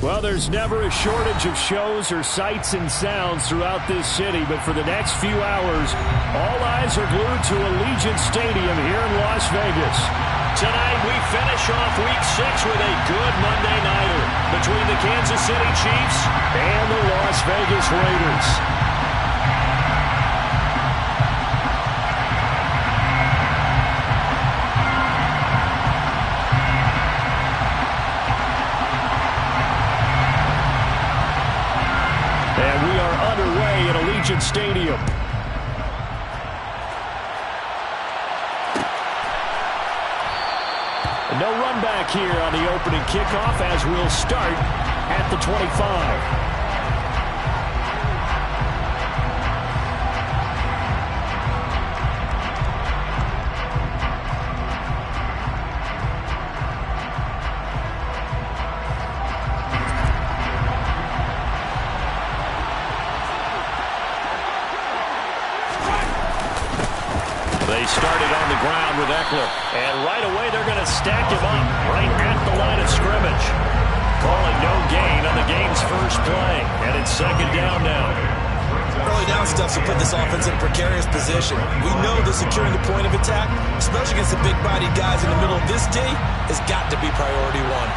Well, there's never a shortage of shows or sights and sounds throughout this city, but for the next few hours, all eyes are glued to Allegiant Stadium here in Las Vegas. Tonight, we finish off Week 6 with a good Monday nighter between the Kansas City Chiefs and the Las Vegas Raiders. And we are underway at Allegiant Stadium. No run back here on the opening kickoff as we'll start at the 25. They started on the ground with Eckler. And right away, they're going to stack him up right at the line of scrimmage. Calling no gain on the game's first play. And it's second down now. Early down stuff will put this offense in a precarious position. We know that securing the point of attack, especially against the big-bodied guys in the middle of this D, has got to be priority one.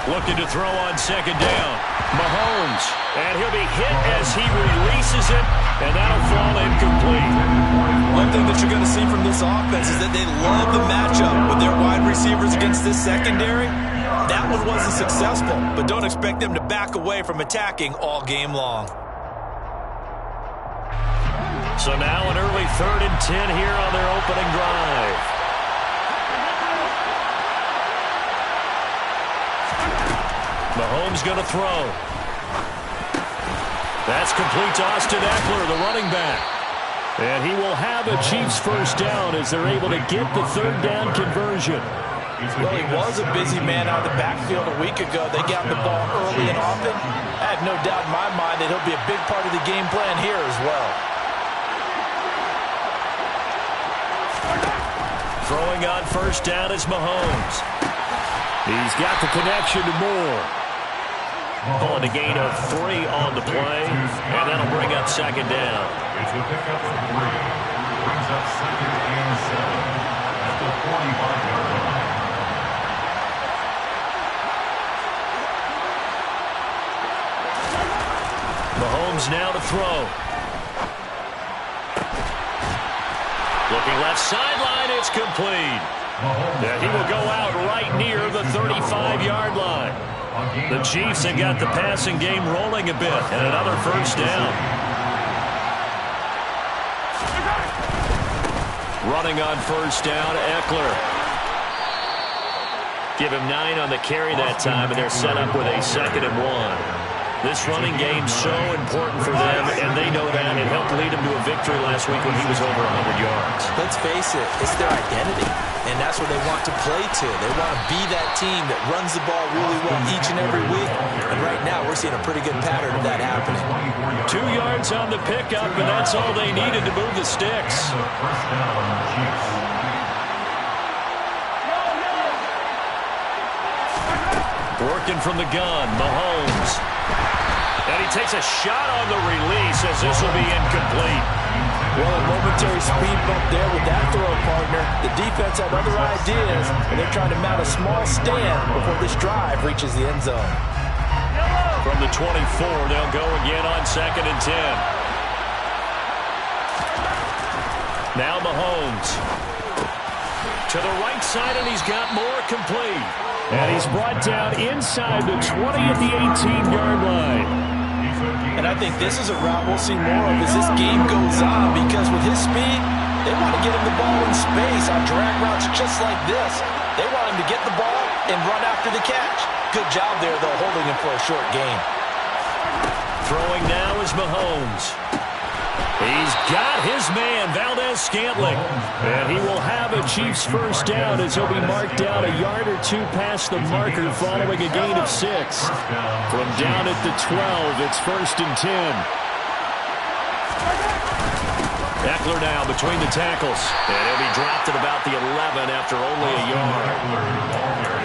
Looking to throw on second down. Mahomes. And he'll be hit as he releases it. And that'll fall incomplete. One thing that you're going to see from this offense is that they love the matchup with their wide receivers against this secondary. That one wasn't successful, but don't expect them to back away from attacking all game long. So now an early 3rd and 10 here on their opening drive. Mahomes going to throw. That's complete to Austin Eckler, the running back. And he will have a Chiefs first down as they're able to get the 3rd down conversion. Well, he was a busy man out of the backfield a week ago. They got the ball early and often. I have no doubt in my mind that he'll be a big part of the game plan here as well. Throwing on first down is Mahomes. He's got the connection to Moore. Calling a gain of 3 on the play, and that'll bring up second down. It's a pickup for 3. Brings up 2nd and 7 at the 45-yard line. Mahomes now to throw. Looking left sideline, it's complete. And he will go out right near the 35-yard line. The Chiefs have got the passing game rolling a bit, and another first down. Running on first down, Eckler. Give him 9 on the carry that time, and they're set up with a 2nd and 1. This running game's so important for them, and they know that. It helped lead them to a victory last week when he was over 100 yards. Let's face it, it's their identity, and that's what they want to play to. They want to be that team that runs the ball really well each and every week, and right now we're seeing a pretty good pattern of that happening. 2 yards on the pickup, and that's all they needed to move the sticks. First down, Chiefs. Working from the gun, Mahomes. And he takes a shot on the release as this will be incomplete. Well, a momentary speed bump there with that throw, partner. The defense had other ideas, and they're trying to mount a small stand before this drive reaches the end zone. From the 24, they'll go again on 2nd and 10. Now Mahomes. To the right side, and he's got more complete. And he's brought down inside the 20 at the 18-yard line. And I think this is a route we'll see more of as this game goes on, because with his speed, they want to get him the ball in space on drag routes just like this. They want him to get the ball and run after the catch. Good job there, though, holding him for a short gain. Throwing now is Mahomes. He's got his man, Valdez-Scantling. And he will have a Chiefs first down as he'll be marked down a yard or 2 past the marker following a gain of 6. From down at the 12, it's 1st and 10. Eckler now between the tackles. And he'll be dropped at about the 11 after only a yard.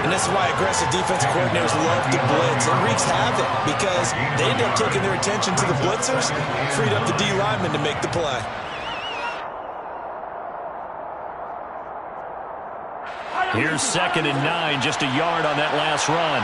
And this is why aggressive defensive coordinators love to blitz. It wreaks havoc because they end up taking their attention to the blitzers, freed up the D lineman to make the play. Here's 2nd and 9, just a yard on that last run.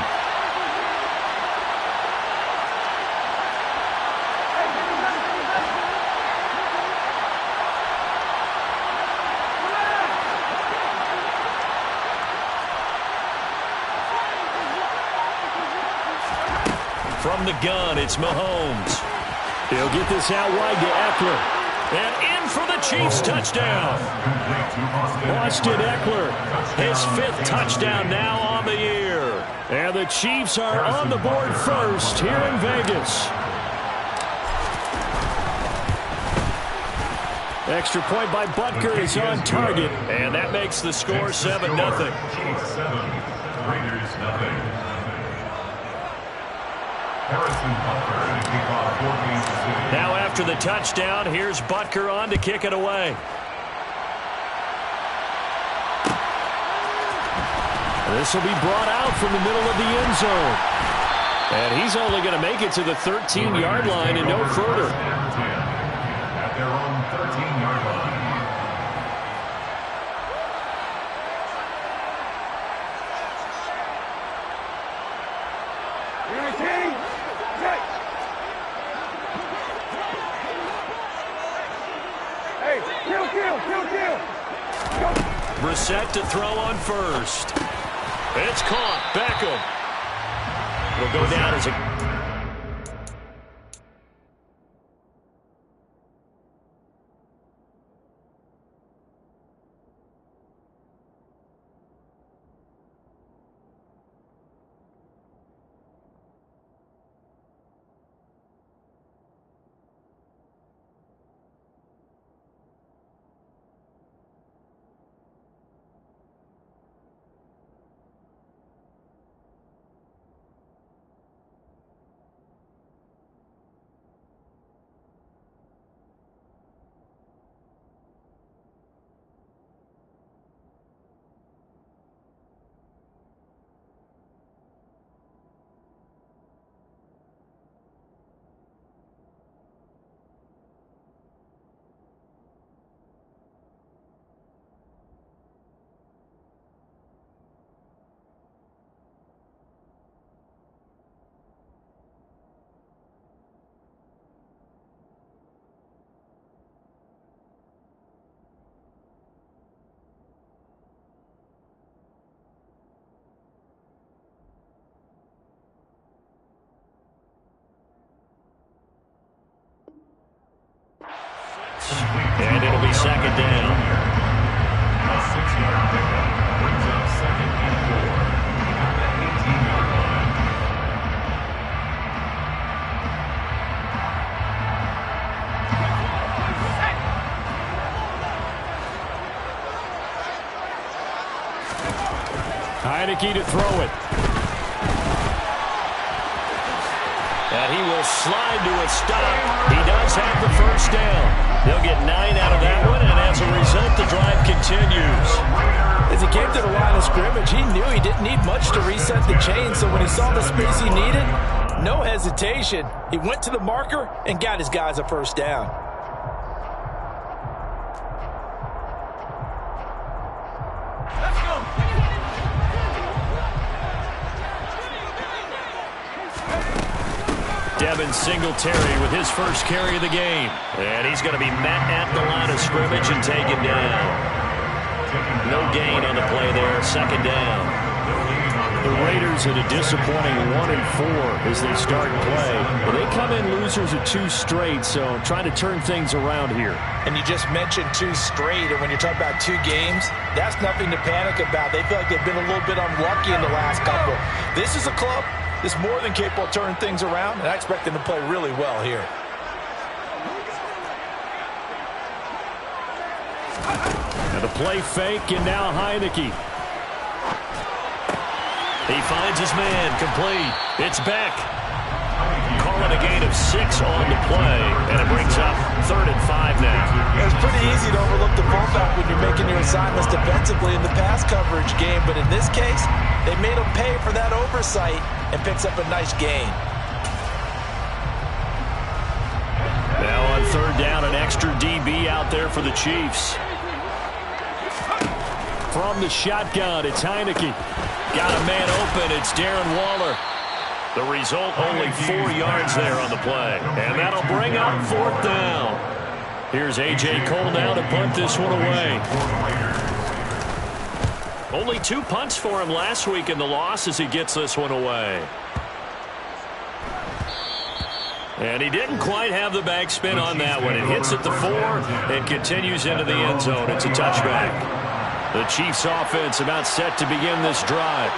From the gun, it's Mahomes. He'll get this out wide to Eckler. And in for the Chiefs touchdown. Austin Eckler. His 5th touchdown now on the year. And the Chiefs are on the board first here in Vegas. Extra point by Butker is on target. And that makes the score 7-0. Chiefs 7, Raiders 0. Now after the touchdown, here's Butker on to kick it away. This will be brought out from the middle of the end zone. And he's only going to make it to the 13-yard line and no further. At their own 13-yard line. Brissett to throw on first. It's caught. Beckham. It'll go down as a... And it'll be 2nd down. A 6-yard pickup brings up 2nd and 4 at the 18-yard line. Heineke to throw it. And he will slide to a stop. He does have the first down. They'll get 9 out of that one, and as a result, the drive continues. As he came to the line of scrimmage, he knew he didn't need much to reset the chain, so when he saw the space he needed, no hesitation. He went to the marker and got his guys a first down. Let's go. Devin Singletary with his first carry of the game. And he's going to be met at the line of scrimmage and taken down. No gain on the play there. 2nd down. The Raiders at a disappointing 1-4 as they start play. Well, they come in losers of 2 straight, so trying to turn things around here. And you just mentioned 2 straight, and when you're talking about 2 games, that's nothing to panic about. They feel like they've been a little bit unlucky in the last couple. This is a club that's more than capable of turning things around, and I expect them to play really well here. And the play fake, and now Heineke. He finds his man, complete. It's Beck. call it a gain of 6 on the play, and it brings up 3rd and 5 now. It's pretty easy to overlook the fullback when you're making your assignments defensively in the pass coverage game, but in this case, they made him pay for that oversight and picks up a nice gain. Now on 3rd down, an extra DB out there for the Chiefs. From the shotgun, it's Heineke. Got a man open. It's Darren Waller. The result, only 4 yards there on the play. And that'll bring up 4th down. Here's A.J. Cole now to punt this one away. Only 2 punts for him last week in the loss as he gets this one away. And he didn't quite have the backspin on that one. It hits at the 4 and continues into the end zone. It's a touchback. The Chiefs offense about set to begin this drive.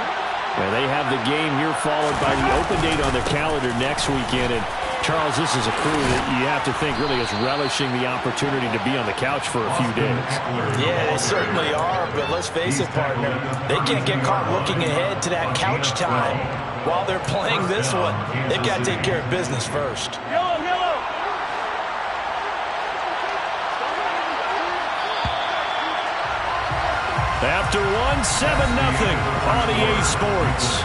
Well, they have the game here followed by the open date on their calendar next weekend. And, Charles, this is a crew that you have to think really is relishing the opportunity to be on the couch for a few days. Yeah, they certainly are, but let's face it, partner. They can't get caught looking ahead to that couch time. While they're playing this one, they've got to take care of business first. After 1, 7-0 on EA Sports.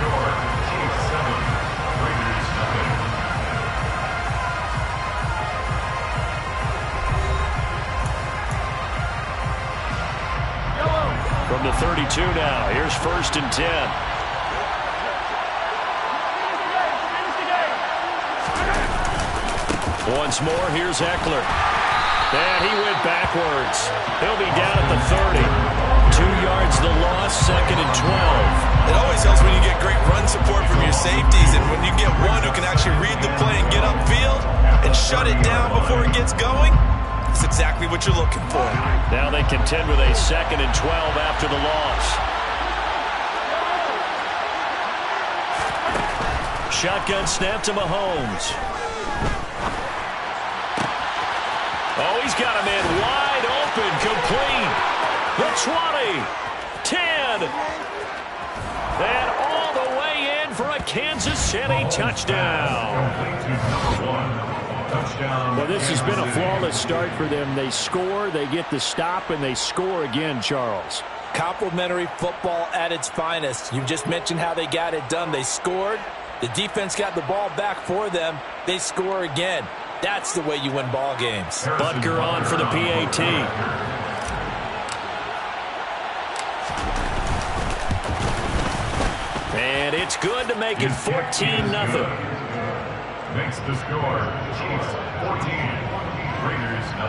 From the 32 now, here's 1st and 10. Once more, here's Eckler. And he went backwards. He'll be down at the 30. 2 yards the loss, 2nd and 12. It always helps when you get great run support from your safeties, and when you get one who can actually read the play and get upfield and shut it down before it gets going, that's exactly what you're looking for. Now they contend with a 2nd and 12 after the loss. Shotgun snap to Mahomes. Oh, he's got a man wide open, complete. The 20, 10, and all the way in for a Kansas City touchdown. Well, this has been a flawless start for them. They score, they get the stop, and they score again, Charles. Complimentary football at its finest. You just mentioned how they got it done. They scored. The defense got the ball back for them. They score again. That's the way you win ball games. Butker on for the PAT. And it's good to make it 14-0. Makes the score. Chiefs 14, Raiders 0.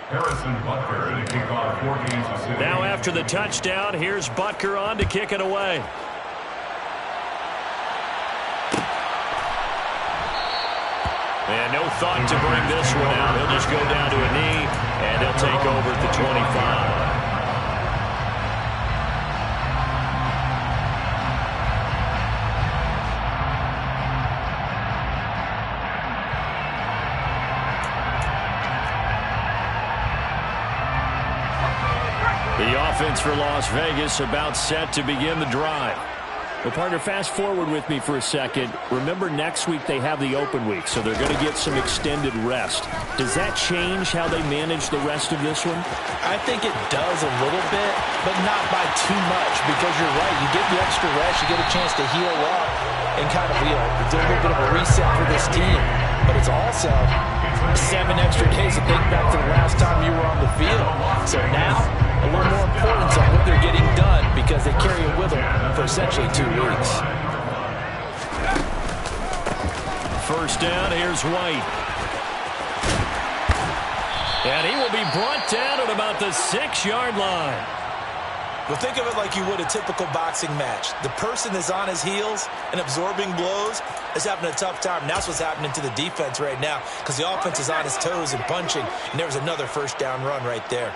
Harrison Butker to kick off for Kansas City. Now after the touchdown, here's Butker on to kick it away. And no thought to bring this one out. He'll just go down to a knee, and he'll take over at the 25. The offense for Las Vegas about set to begin the drive. Well, partner, fast forward with me for a second. Remember, next week they have the open week, so they're going to get some extended rest. Does that change how they manage the rest of this one? I think it does a little bit, but not by too much, because you're right. You get the extra rest, you get a chance to heal up and kind of, do a little bit of a reset for this team. But it's also 7 extra days to think back to the last time you were on the field. So now, a little more importance on what they're getting done because they carry it with them for essentially 2 weeks. First down, here's White. And he will be brought down at about the 6-yard line. Well, think of it like you would a typical boxing match. The person is on his heels and absorbing blows is having a tough time. And that's what's happening to the defense right now because the offense is on his toes and punching. And there was another first down run right there.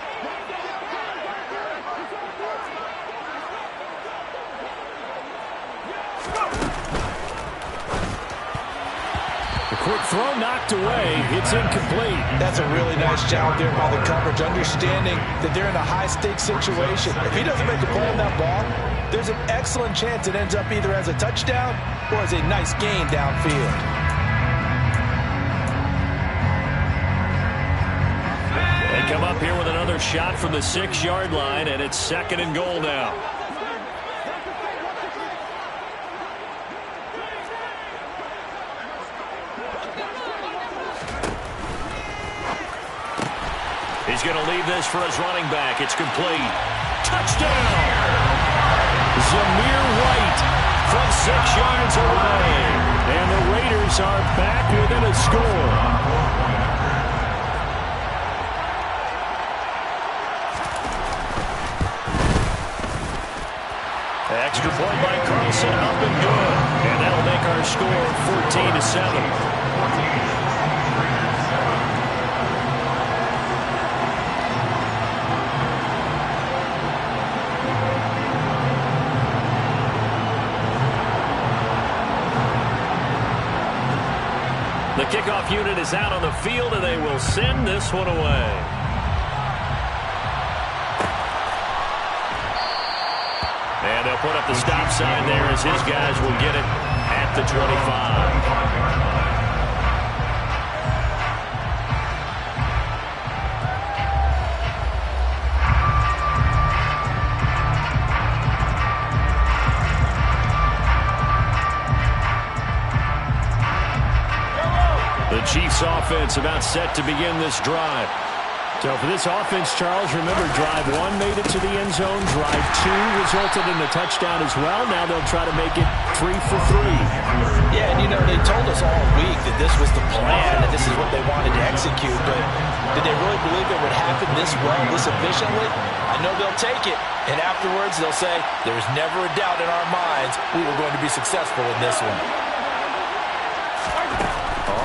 Quick throw knocked away. It's incomplete. That's a really nice job there by the coverage, understanding that they're in a high-stakes situation. If he doesn't make a play on that ball, there's an excellent chance it ends up either as a touchdown or as a nice gain downfield. They come up here with another shot from the 6-yard line, and it's 2nd and goal now. He's going to leave this for his running back. It's complete. Touchdown! Zamir White From 6 yards away. And the Raiders are back within a score. Extra point by Carlson, up and good. And that'll make our score 14-7. The kickoff unit is out on the field, and they will send this one away. And they'll put up the stop sign there as his guys will get it at the 25. The Chiefs offense about set to begin this drive. So for this offense, Charles, remember drive 1 made it to the end zone. Drive 2 resulted in a touchdown as well. Now they'll try to make it 3 for 3. Yeah, and they told us all week that this was the plan and this is what they wanted to execute. But did they really believe it would happen this well, this efficiently? I know they'll take it. And afterwards they'll say, there was never a doubt in our minds we were going to be successful in this one.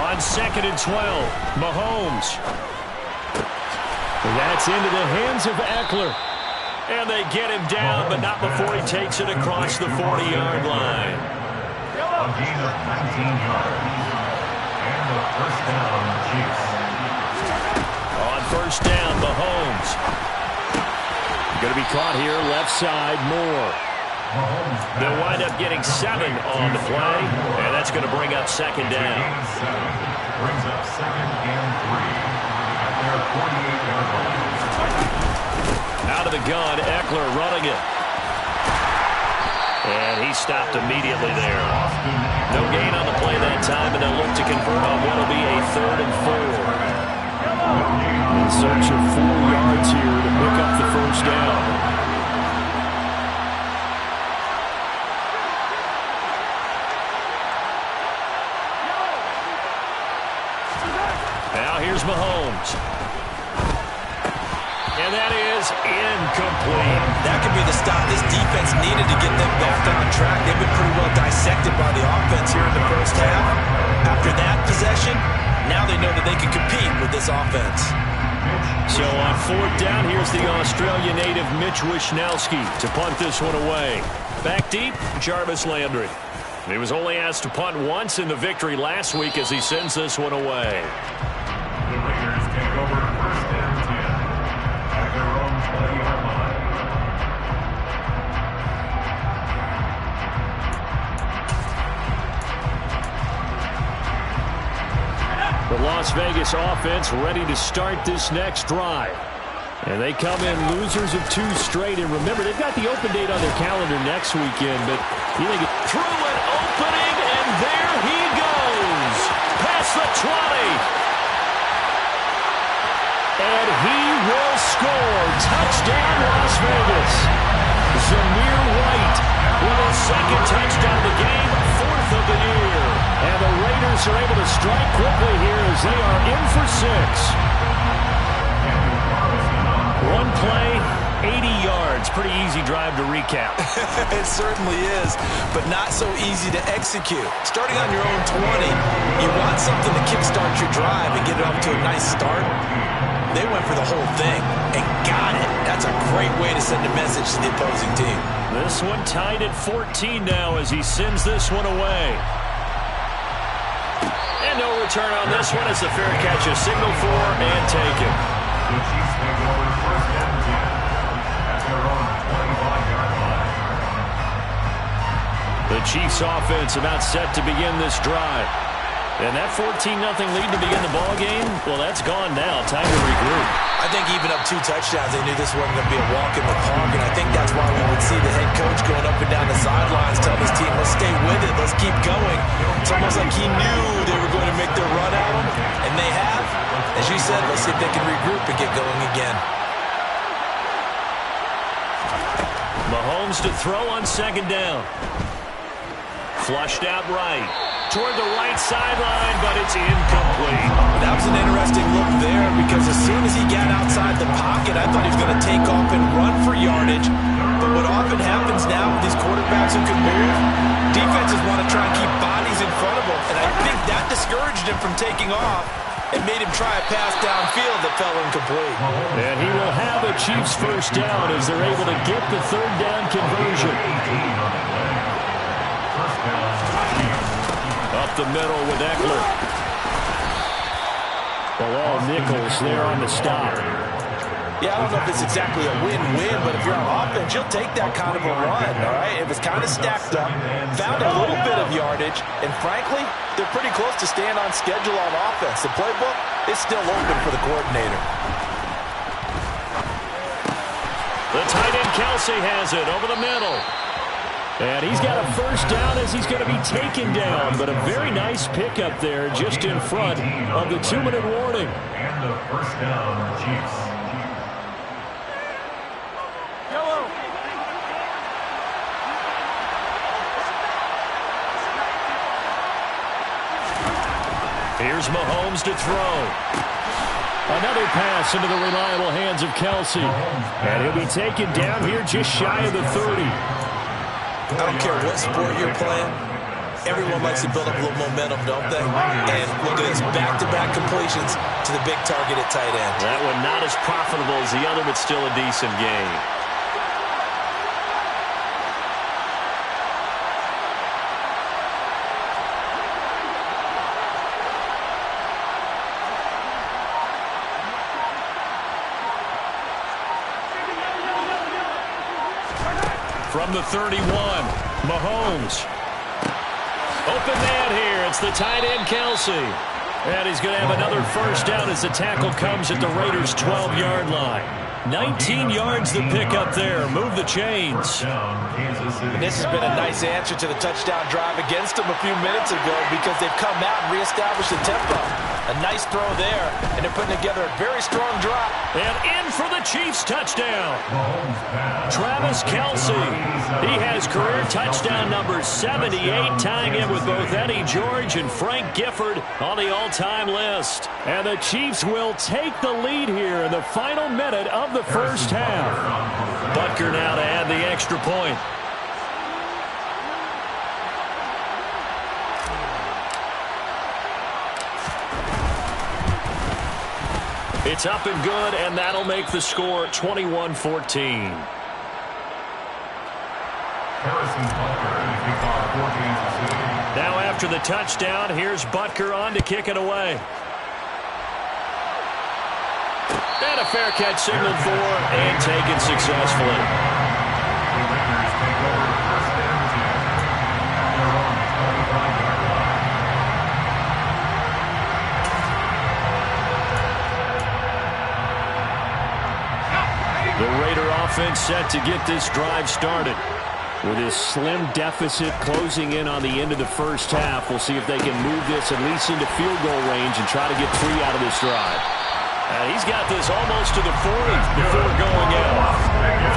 On 2nd and 12, Mahomes. That's into the hands of Eckler. And they get him down, but not before he takes it across the 40-yard line. A gain of 19 yards. And the first down, Chiefs. On 1st down, Mahomes. Going to be caught here, left side, Moore. They'll wind up getting 7 on the play, and that's going to bring up 2nd down. Brings up 2nd and 3 at their 48-yard line. Out of the gun, Eckler running it. And he stopped immediately there. No gain on the play that time, and they'll look to convert on what will be a 3rd and 4. In search of 4 yards here to pick up the first down. Now here's Mahomes. And that is incomplete. That could be the stop this defense needed to get them back on track. They've been pretty well dissected by the offense here in the first half. After that possession, now they know that they can compete with this offense. So on 4th down, here's the Australian native Mitch Wishnowsky to punt this one away. Back deep, Jarvis Landry. He was only asked to punt once in the victory last week as he sends this one away. The Raiders take over 1st and 10 at their own 20-yard line. The Las Vegas offense ready to start this next drive. And they come in losers of 2 straight. And remember, they've got the open date on their calendar next weekend. But you think through an opening, and there he goes. Past the 20. And he will score. Touchdown, Las Vegas. Zamir White with his 2nd touchdown of the game, 4th of the year. And the Raiders are able to strike quickly here as they are in for 6. 1 play, 80 yards. Pretty easy drive to recap. It certainly is, but not so easy to execute. Starting on your own 20, you want something to kickstart your drive and get it off to a nice start. They went for the whole thing and got it. That's a great way to send a message to the opposing team. This one tied at 14 now as he sends this one away. And And no return on this one as the fair catch is signaled for and taken. The Chiefs take over first and 10 at their own 25-yard line. The Chiefs offense about set to begin this drive. And that 14-0 lead to begin the ball game, well, that's gone now. Time to regroup. I think even up 2 touchdowns, they knew this wasn't going to be a walk in the park, and I think that's why we would see the head coach going up and down the sidelines telling his team, let's stay with it, let's keep going. It's almost like he knew they were going to make their run at him, and they have. As you said, let's see if they can regroup and get going again. Mahomes to throw on second down. Flushed out right. Toward the right sideline, but it's incomplete. That was an interesting look there because as soon as he got outside the pocket, I thought he was going to take off and run for yardage. But what often happens now with these quarterbacks who can move, defenses want to try and keep bodies in front of them. And I think that discouraged him from taking off and made him try a pass downfield that fell incomplete. And he will have a Chiefs first down as they're able to get the third down conversion. Up the middle with Eckler. Bilal Nichols there on the stop. Yeah, I don't know if it's exactly a win-win, but if you're on offense, you'll take that kind of a run, all right? It was kind of stacked up, found a little bit of yardage, and frankly, they're pretty close to staying on schedule on offense. The playbook is still open for the coordinator. The tight end Kelsey has it over the middle. And he's got a first down as he's going to be taken down. But a very nice pickup there just in front of the 2-minute warning. And the first down, Chiefs. Yellow. Here's Mahomes to throw. Another pass into the reliable hands of Kelsey. And he'll be taken down here just shy of the 30. I don't care what sport you're playing. Everyone likes to build up a little momentum, don't they? And look at this, back-to-back completions to the big target at tight end. That one not as profitable as the other, but still a decent game. From the 31, Mahomes. Open man here. It's the tight end, Kelsey. And he's going to have another first down as the tackle comes at the Raiders' 12-yard line. 19 yards to pick up there. Move the chains. And this has been a nice answer to the touchdown drive against them a few minutes ago because they've come out and reestablished the tempo. A nice throw there, and they're putting together a very strong drop. And in for the Chiefs touchdown. Travis Kelsey. He has career touchdown number 78, tying in with both Eddie George and Frank Gifford on the all-time list. And the Chiefs will take the lead here in the final minute of the first half. Butker now to add the extra point. It's up and good, and that'll make the score 21-14. Now after the touchdown, here's Butker on to kick it away. And a fair catch signaled for and taken successfully. The Raiders take over first and 10 at their own 25-yard line. The Raider offense set to get this drive started. With his slim deficit closing in on the end of the first half, we'll see if they can move this at least into field goal range and try to get 3 out of this drive. And he's got this almost to the 40 before going out.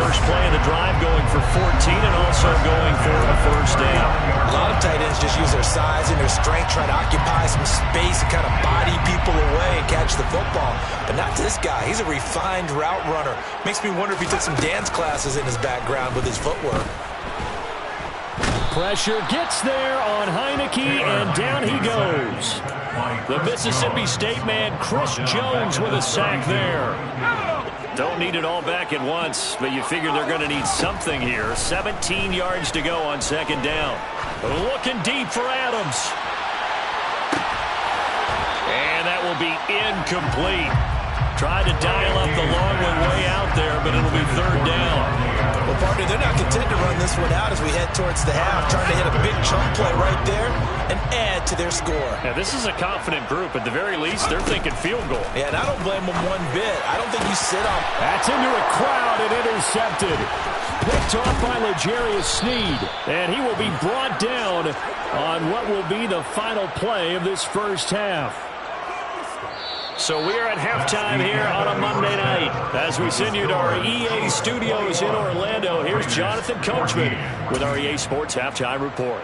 First play of the drive going for 14 and also going for a first down. A lot of tight ends just use their size and their strength, try to occupy some space and kind of body people away and catch the football. But not this guy. He's a refined route runner. Makes me wonder if he took some dance classes in his background with his footwork. Pressure gets there on Heineke, and down he goes. The Mississippi State man, Chris Jones, with a sack there. Don't need it all back at once, but you figure they're going to need something here. 17 yards to go on second down. Looking deep for Adams. to be incomplete. Tried to dial up the long one way out there, but it'll be third down. Well, partner, they're not content to run this one out as we head towards the half, trying to hit a big chunk play right there and add to their score. Yeah, this is a confident group. At the very least, they're thinking field goal. Yeah, and I don't blame them one bit. I don't think you sit on. That's into a crowd and intercepted. Picked off by L'Jarius Sneed. And he will be brought down on what will be the final play of this first half. So we are at halftime here on a Monday night. As we send you to our EA studios in Orlando, here's Jonathan Coachman with our EA Sports Halftime Report.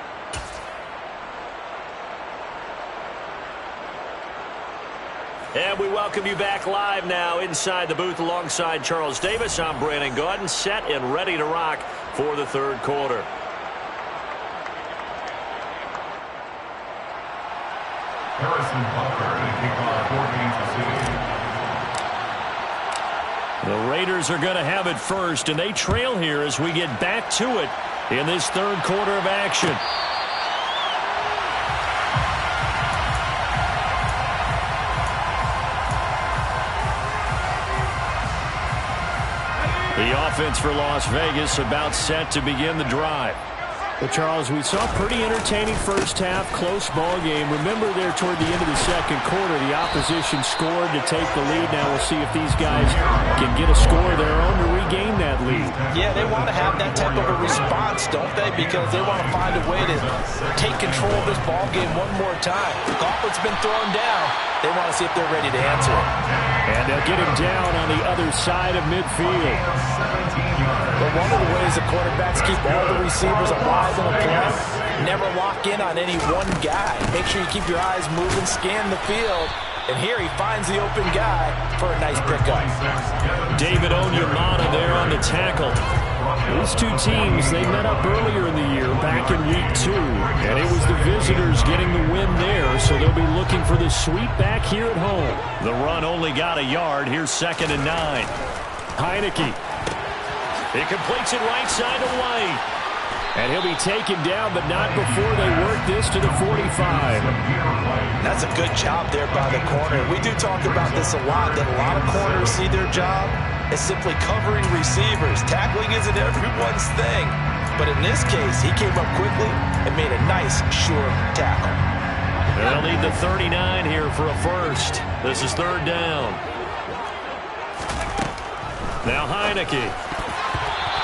And we welcome you back live now inside the booth alongside Charles Davis. I'm Brandon Gaudin, set and ready to rock for the third quarter. Harrison Butker to kick off for Kansas City. The Raiders are going to have it first, and they trail here as we get back to it in this third quarter of action. The offense for Las Vegas about set to begin the drive. Well, Charles, we saw a pretty entertaining first half, close ball game. Remember there toward the end of the second quarter, the opposition scored to take the lead. Now we'll see if these guys can get a score of their own to regain that lead. Yeah, they want to have that type of a response, don't they? Because they want to find a way to take control of this ball game one more time. The gauntlet's been thrown down. They want to see if they're ready to answer it. And they'll get him down on the other side of midfield. But one of the ways the quarterbacks keep all the receivers alive in a play, never lock in on any one guy. Make sure you keep your eyes moving, scan the field. And here he finds the open guy for a nice pickup. David Onyemata there on the tackle. These two teams, they met up earlier in the year, back in week 2. And it was the visitors getting the win there, so they'll be looking for the sweep back here at home. The run only got a yard. Here's 2nd and 9. Heineke. He completes it right side to White. And he'll be taken down, but not before they work this to the 45. That's a good job there by the corner. We do talk about this a lot, that a lot of corners see their job as simply covering receivers. Tackling isn't everyone's thing. But in this case, he came up quickly and made a nice, sure tackle. They'll need the 39 here for a first. This is third down. Now Heineke.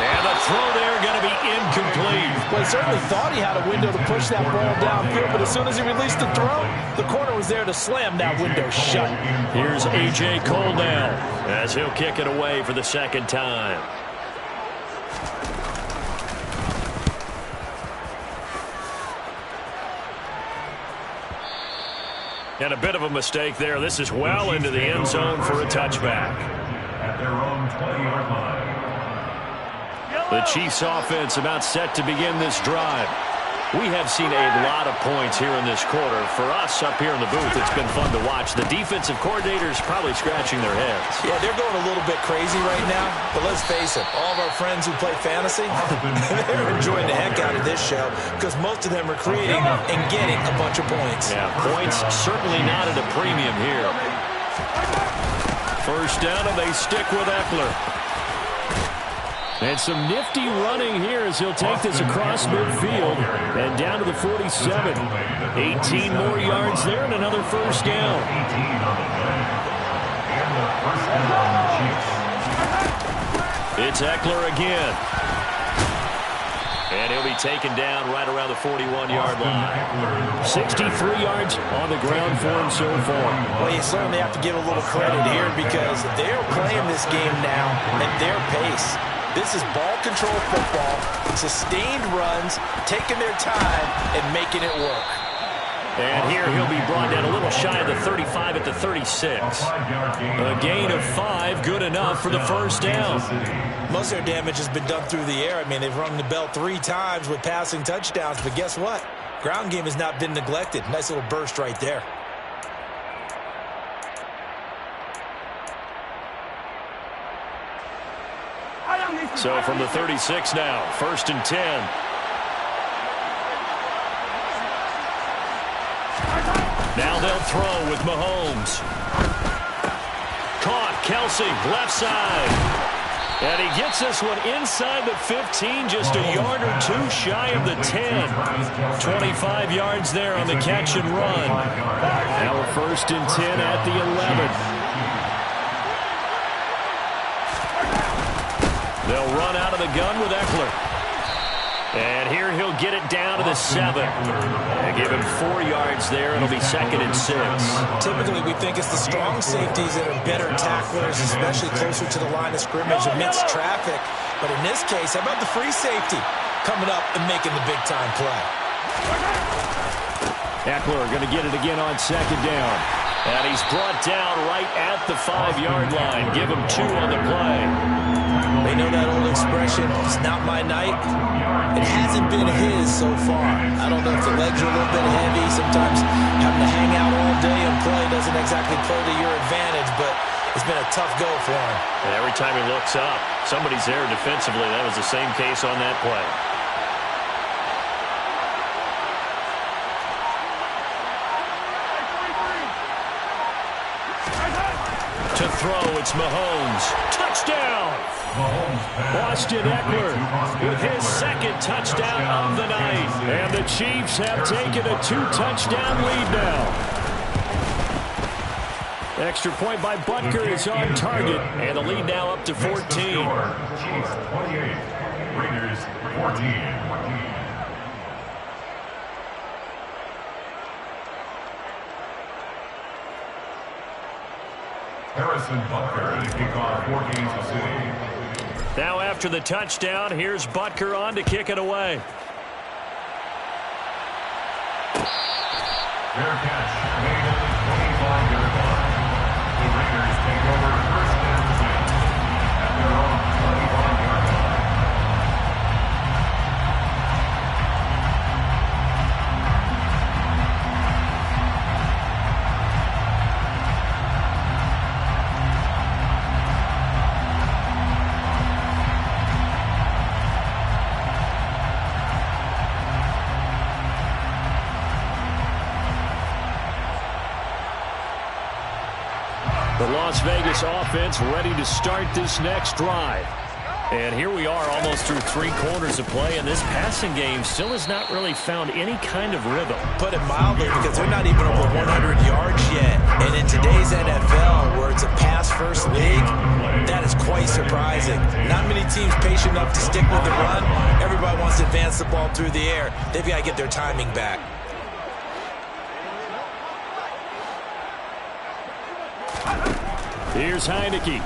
And the throw there going to be incomplete. Well, he certainly thought he had a window to push that ball downfield, but as soon as he released the throw, the corner was there to slam that window shut. Here's A.J. Cole now as he'll kick it away for the second time. And a bit of a mistake there. This is well into the end zone for a touchback. At their own 20-yard line. The Chiefs offense about set to begin this drive. We have seen a lot of points here in this quarter. For us up here in the booth, it's been fun to watch. The defensive coordinators probably scratching their heads. Yeah, they're going a little bit crazy right now. But let's face it, all of our friends who play fantasy, they're enjoying the heck out of this show because most of them are creating and getting a bunch of points. Yeah, points certainly not at a premium here. First down, and they stick with Eckler. And some nifty running here as he'll take this across midfield and down to the 47. 18 more yards there and another first down. It's Eckler again. And he'll be taken down right around the 41-yard line. 63 yards on the ground for him so far. Well, you certainly have to give a little credit here because they're playing this game now at their pace. This is ball control football, sustained runs, taking their time, and making it work. And here he'll be brought down a little shy of the 35 at the 36. A gain of 5, good enough for the first down. Most of their damage has been done through the air. I mean, they've rung the bell 3 times with passing touchdowns, but guess what? Ground game has not been neglected. Nice little burst right there. So from the 36 now, 1st and 10. Now they'll throw with Mahomes. Caught, Kelsey, left side. And he gets this one inside the 15, just a yard or two shy of the 10. 25 yards there on the catch and run. Now we're 1st and 10 at the 11. They'll run out of the gun with Eckler. And here he'll get it down to the 7. And give him 4 yards there. It'll be 2nd and 6. Typically, we think it's the strong safeties that are better tacklers, especially closer to the line of scrimmage amidst traffic. But in this case, how about the free safety coming up and making the big-time play? Eckler going to get it again on 2nd down. And he's brought down right at the 5-yard line. Give him 2 on the play. They know that old expression, it's not my night. It hasn't been his so far. I don't know if the legs are a little bit heavy. Sometimes having to hang out all day and play doesn't exactly play to your advantage, but it's been a tough go for him. And every time he looks up, somebody's there defensively. That was the same case on that play. To throw, it's Mahomes. Touchdown! Austin Eckler with his 2nd touchdown of the night. And the Chiefs have taken a 2-touchdown lead now. Extra point by Butker is on target. And the lead now up to 14. Chiefs 28, Raiders 14. Harrison Butker to kick off for Kansas City. Now after the touchdown, here's Butker on to kick it away. Fair catch made at the 25-yard line. The Raiders take over 1st and 10 at their own 25-yard line. The Las Vegas offense ready to start this next drive. And here we are almost through 3 quarters of play, and this passing game still has not really found any kind of rhythm. Put it mildly, because they're not even over 100 yards yet. And in today's NFL, where it's a pass-first league, that is quite surprising. Not many teams patient enough to stick with the run. Everybody wants to advance the ball through the air. They've got to get their timing back. Here's Heineke.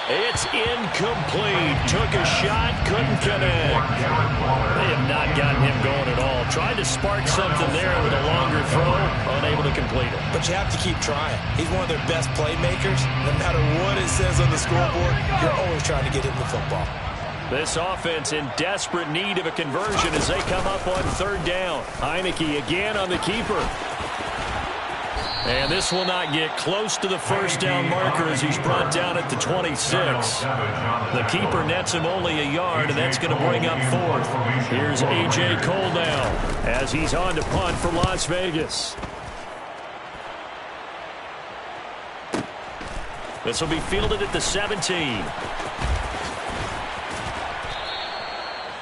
It's incomplete. Took a shot, couldn't connect. They have not gotten him going at all. Tried to spark something there with a longer throw, unable to complete it. But you have to keep trying. He's one of their best playmakers. No matter what it says on the scoreboard, you're always trying to get him the football. This offense in desperate need of a conversion as they come up on 3rd down. Heineke again on the keeper. And this will not get close to the 1st down marker as he's brought down at the 26. The keeper nets him only a yard, and that's going to bring up 4th. Here's A.J. Cole now as he's on to punt for Las Vegas. This will be fielded at the 17.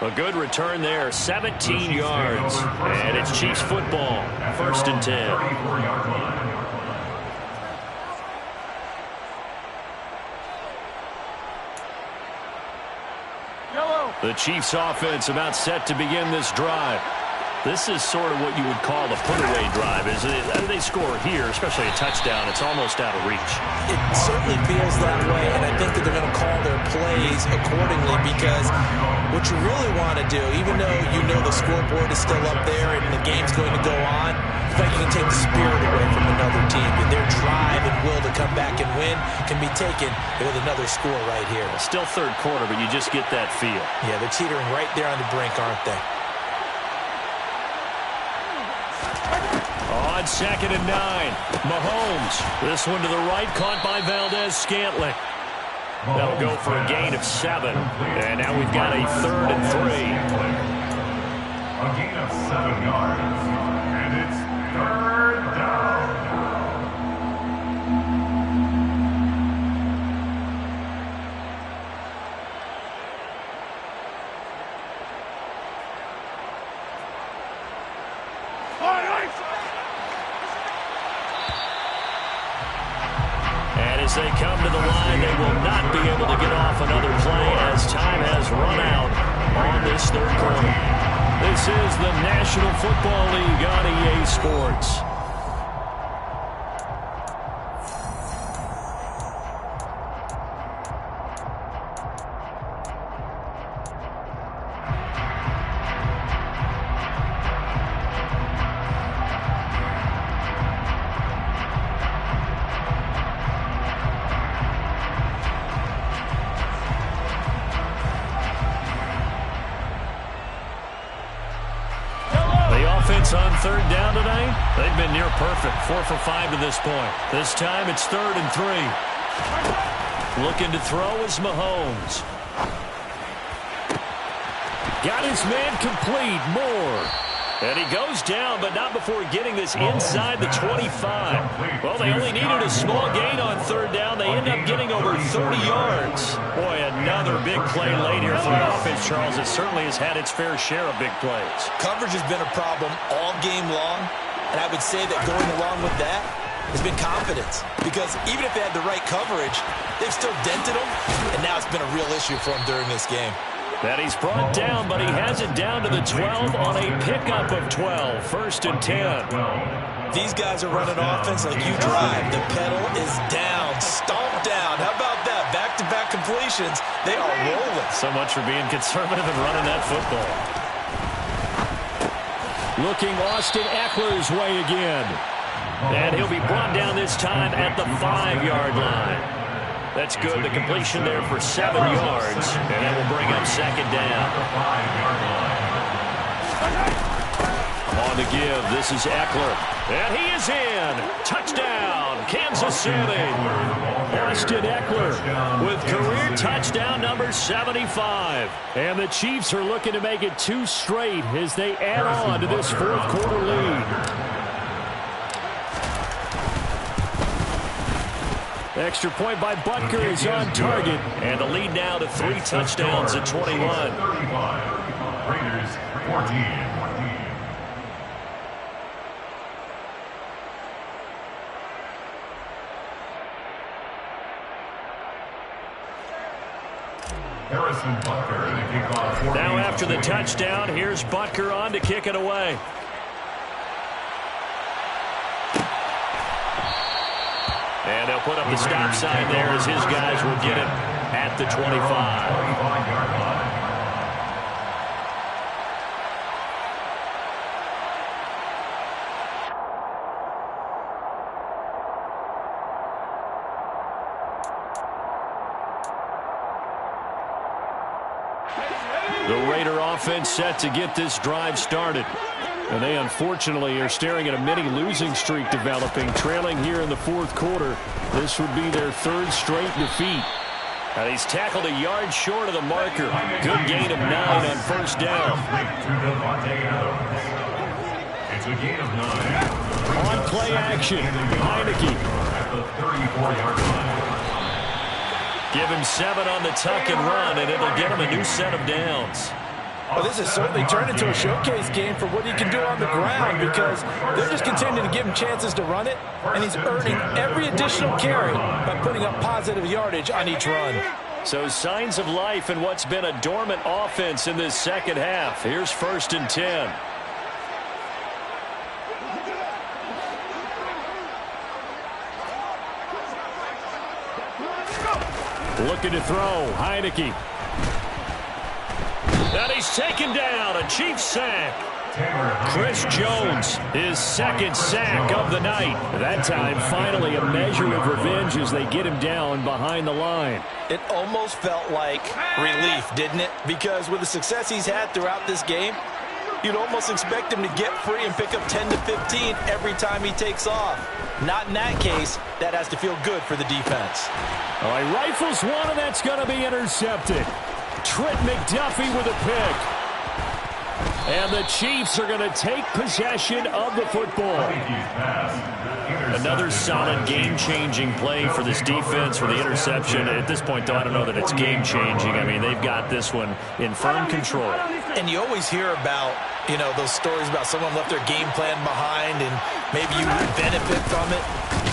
A good return there, 17 yards. And it's Chiefs football, 1st and 10. The Chiefs offense about set to begin this drive. This is sort of what you would call a put-away drive, isn't it? They score here, especially a touchdown. It's almost out of reach. It certainly feels that way, and I think that they're going to call their plays accordingly, because what you really want to do, even though you know the scoreboard is still up there and the game's going to go on, in fact, you can take the spirit away from another team. And their drive and will to come back and win can be taken with another score right here. Still 3rd quarter, but you just get that feel. Yeah, they're teetering right there on the brink, aren't they? On 2nd and 9, Mahomes. This one to the right, caught by Valdez-Scantling. That'll go for a gain of 7. And now we've got a 3rd and 3. A gain of 7 yards. And it's 3rd down. And as they come to the line, they will not be able to get off another play as time has run out on this third quarter. This is the National Football League on EA Sports. On 3rd down today, they've been near perfect, 4 for 5 to this point. This time it's 3rd and 3. Looking to throw is Mahomes. Got his man complete, Moore. And he goes down, but not before getting this inside the 25. Well, they only needed a small gain on 3rd down. They end up getting over 30 yards. Boy, another big play late here for the offense, Charles. It certainly has had its fair share of big plays. Coverage has been a problem all game long, and I would say that going along with that has been confidence. Because even if they had the right coverage, they've still dented them, and now it's been a real issue for them during this game. That he's brought down, but he has it down to the 12 on a pickup of 12. 1st and 10. These guys are running offense like you drive. The pedal is down, stomped down. How about that? Back-to-back completions. They are rolling. So much for being conservative and running that football. Looking Austin Eckler's way again. And he'll be brought down this time at the 5-yard line. That's good. The completion there for 7 yards. And that will bring up 2nd down. On the give, this is Eckler. And he is in. Touchdown, Kansas City. Austin Eckler with career touchdown number 75. And the Chiefs are looking to make it 2 straight as they add on to this 4th quarter lead. Extra point by Butker is on target. And the lead now to 3 touchdowns at 21. 35. Raiders 14. Harrison Butker, the kickoff. Now after the touchdown, here's Butker on to kick it away. And they'll put up the stop sign there as his guys will get it at the 25. The Raider offense set to get this drive started. And they unfortunately are staring at a mini losing streak developing, trailing here in the 4th quarter. This would be their 3rd straight defeat. And he's tackled a yard short of the marker. Good gain of 9 on 1st down. It's a gain of 9. On play action, Heineke. At the 34-yard line. Give him 7 on the tuck and run, and it'll get him a new set of downs. Well, this has certainly turned into a showcase game for what he can do on the ground because they're just continuing to give him chances to run it, and he's earning every additional carry by putting up positive yardage on each run. So signs of life in what's been a dormant offense in this 2nd half. Here's 1st and 10. Looking to throw, Heineke. And he's taken down, a Chiefs sack. Chris Jones, his 2nd sack of the night. That time, finally, a measure of revenge as they get him down behind the line. It almost felt like relief, didn't it? Because with the success he's had throughout this game, you'd almost expect him to get free and pick up 10 to 15 every time he takes off. Not in that case. That has to feel good for the defense. All right, rifles one, and that's going to be intercepted. Trent McDuffie with a pick. And the Chiefs are going to take possession of the football. Another solid game-changing play for this defense for the interception. At this point, though, I don't know that it's game-changing. I mean, they've got this one in firm control. And you always hear about, you know, those stories about someone left their game plan behind and maybe you would benefit from it.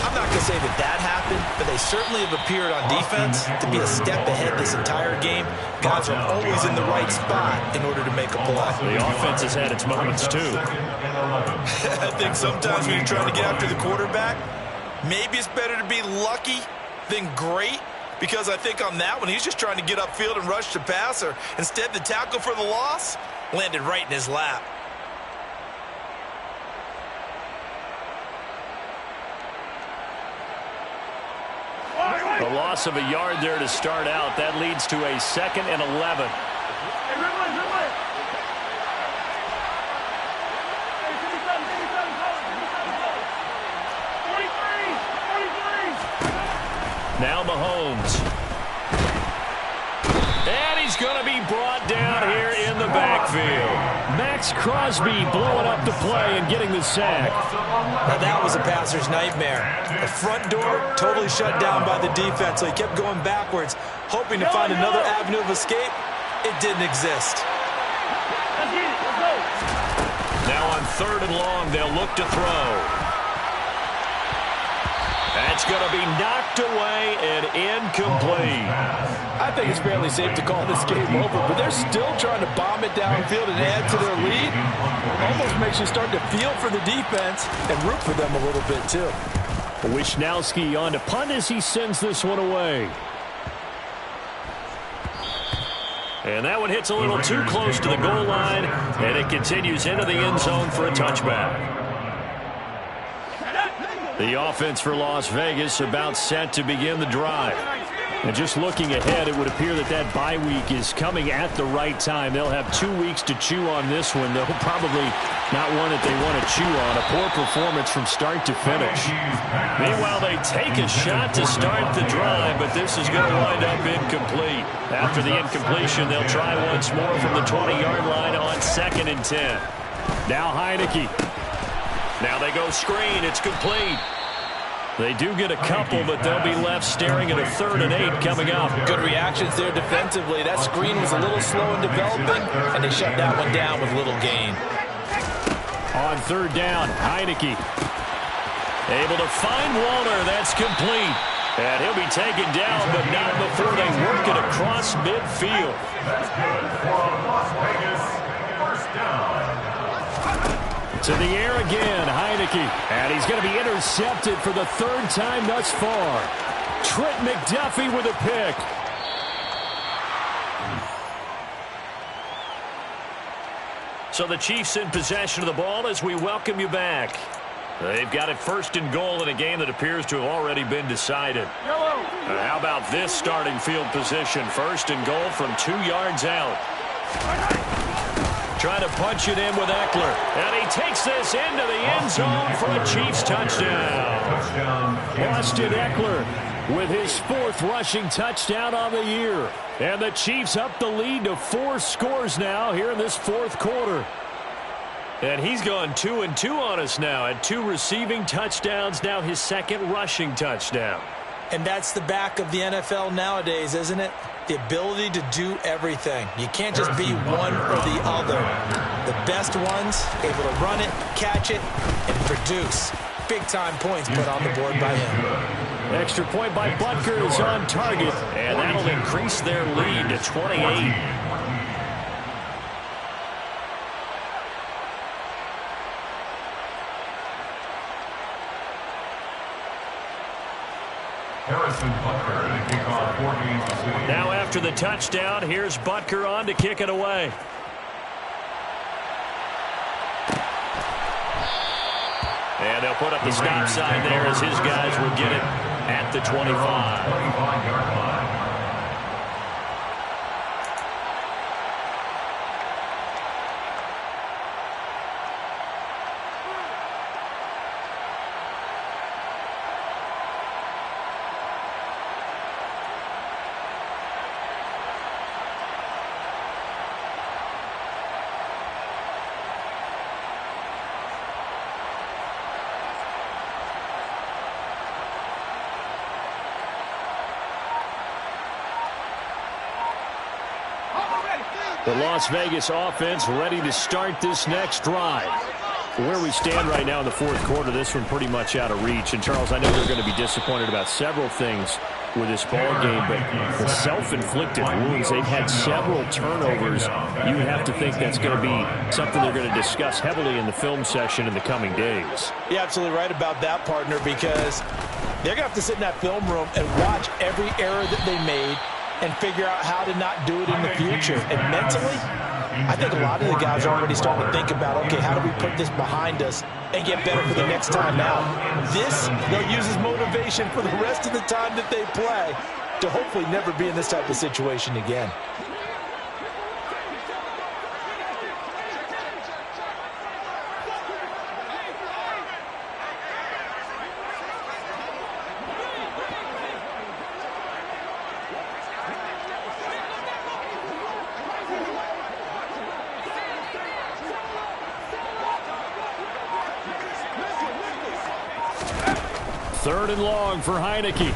I'm not going to say that that happened, but they certainly have appeared on defense to be a step ahead this entire game. Guys are always in the right spot in order to make a play. The offense has had its moments, too. I think sometimes when you're trying to get after the quarterback, maybe it's better to be lucky than great, because I think on that one, he's just trying to get upfield and rush the passer. Instead, the tackle for the loss landed right in his lap. A loss of a yard there to start out. That leads to a 2nd and 11. Now Mahomes. And he's going to be brought down here in the backfield. Max Crosby blowing up the play and getting the sack. Now that was a passer's nightmare. The front door totally shut down by the defense, so he kept going backwards, hoping to find another avenue of escape. It didn't exist. Now on 3rd and long, they'll look to throw. That's going to be knocked away and incomplete. I think it's fairly safe to call this game over, but they're still trying to bomb it downfield and add to their lead. Almost makes you start to feel for the defense and root for them a little bit, too. Wishnowski on to punt as he sends this one away. And that one hits a little too close to the goal line, and it continues into the end zone for a touchback. The offense for Las Vegas about set to begin the drive. And just looking ahead, it would appear that that bye week is coming at the right time. They'll have 2 weeks to chew on this one, though probably not one that they want to chew on. A poor performance from start to finish. Meanwhile, they take a shot to start the drive, but this is going to wind up incomplete. After the incompletion, they'll try once more from the 20-yard line on 2nd and 10. Now Heineke. Now they go screen. It's complete. They do get a couple, but they'll be left staring at a 3rd and 8 coming up. Good reactions there defensively. That screen was a little slow in developing, and they shut that one down with little gain. On 3rd down, Heineke. Able to find Walter. That's complete. And he'll be taken down, but not before they work it across midfield. That's good for Las Vegas. First down. To the air again, Heineke. And he's going to be intercepted for the 3rd time thus far. Trent McDuffie with a pick. So the Chiefs in possession of the ball as we welcome you back. They've got it 1st and goal in a game that appears to have already been decided. How about this starting field position? 1st and goal from 2 yards out. Trying to punch it in with Eckler. And he takes this into the end zone for a Chiefs touchdown. Austin Eckler with his 4th rushing touchdown on the year. And the Chiefs up the lead to 4 scores now here in this 4th quarter. And he's gone 2-2 on us now. At 2 receiving touchdowns, now his 2nd rushing touchdown. And that's the back of the NFL nowadays, isn't it? The ability to do everything. You can't just be one or the other. The best ones able to run it, catch it, and produce. Big-time points put on the board by him. Extra point by Butker is on target. And that'll increase their lead to 28. Now after the touchdown, here's Butker on to kick it away. And they'll put up the stop sign there as his guys will get it at the 25. The Las Vegas offense ready to start this next drive. Where we stand right now in the fourth quarter, this one pretty much out of reach. And, Charles, I know they're going to be disappointed about several things with this ball game, but the self-inflicted wounds, they've had several turnovers. You would have to think that's going to be something they're going to discuss heavily in the film session in the coming days. You're absolutely right about that, partner, because they're going to have to sit in that film room and watch every error that they made and figure out how to not do it in the future. And mentally, I think a lot of the guys are already starting to think about, okay, how do we put this behind us and get better for the next time out? This, they'll use as motivation for the rest of the time that they play to hopefully never be in this type of situation again. Third and long for Heineke.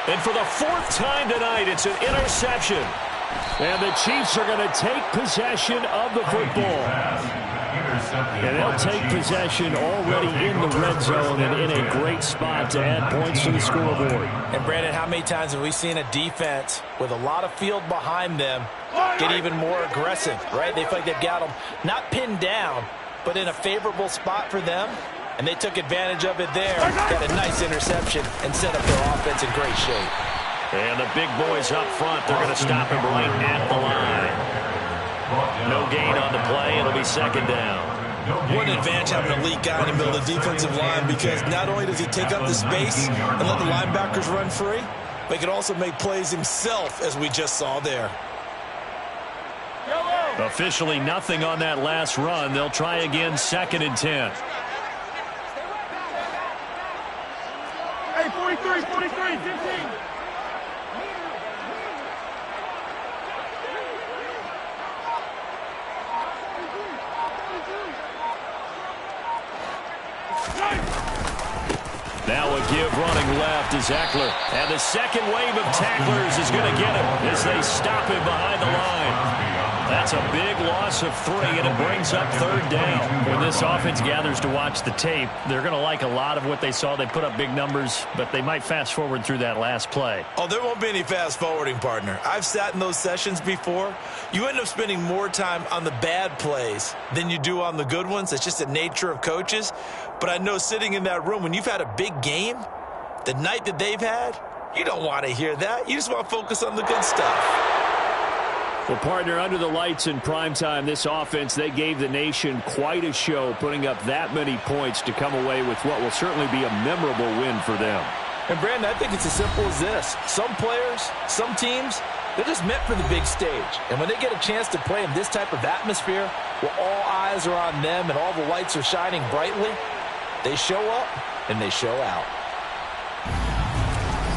And for the fourth time tonight, it's an interception. And the Chiefs are going to take possession of the football. And they'll take possession already in the red zone and in a great spot to add points to the scoreboard. And, Brandon, how many times have we seen a defense with a lot of field behind them get even more aggressive, right? They feel like they've got them not pinned down, but in a favorable spot for them. And they took advantage of it there. Got a nice interception and set up their offense in great shape. And the big boys up front, they're going to stop him right at the line. No gain on the play. It'll be second down. What an advantage having an elite guy in the middle of the defensive line, because not only does he take up the space and let the linebackers run free, but he can also make plays himself, as we just saw there. Officially nothing on that last run. They'll try again, 2nd and 10. Hey, 43, 15. Now a give running left is Eckler. And the second wave of tacklers is going to get him as they stop him behind the line. That's a big loss of 3, and it brings up 3rd down. When this offense gathers to watch the tape, they're going to like a lot of what they saw. They put up big numbers, but they might fast forward through that last play. Oh, there won't be any fast forwarding, partner. I've sat in those sessions before. You end up spending more time on the bad plays than you do on the good ones. It's just the nature of coaches. But I know sitting in that room, when you've had a big game, the night that they've had, you don't want to hear that. You just want to focus on the good stuff. Well, partner, under the lights in primetime, this offense, they gave the nation quite a show, putting up that many points to come away with what will certainly be a memorable win for them. And, Brandon, I think it's as simple as this. Some players, some teams, they're just meant for the big stage. And when they get a chance to play in this type of atmosphere, where all eyes are on them and all the lights are shining brightly, they show up and they show out.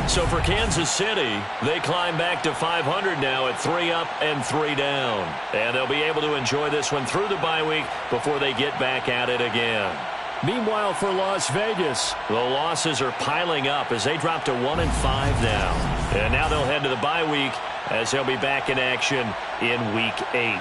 So for Kansas City, they climb back to 500 now at 3 up and 3 down. And they'll be able to enjoy this one through the bye week before they get back at it again. Meanwhile, for Las Vegas, the losses are piling up as they drop to 1-5 now. And now they'll head to the bye week as they'll be back in action in Week 8.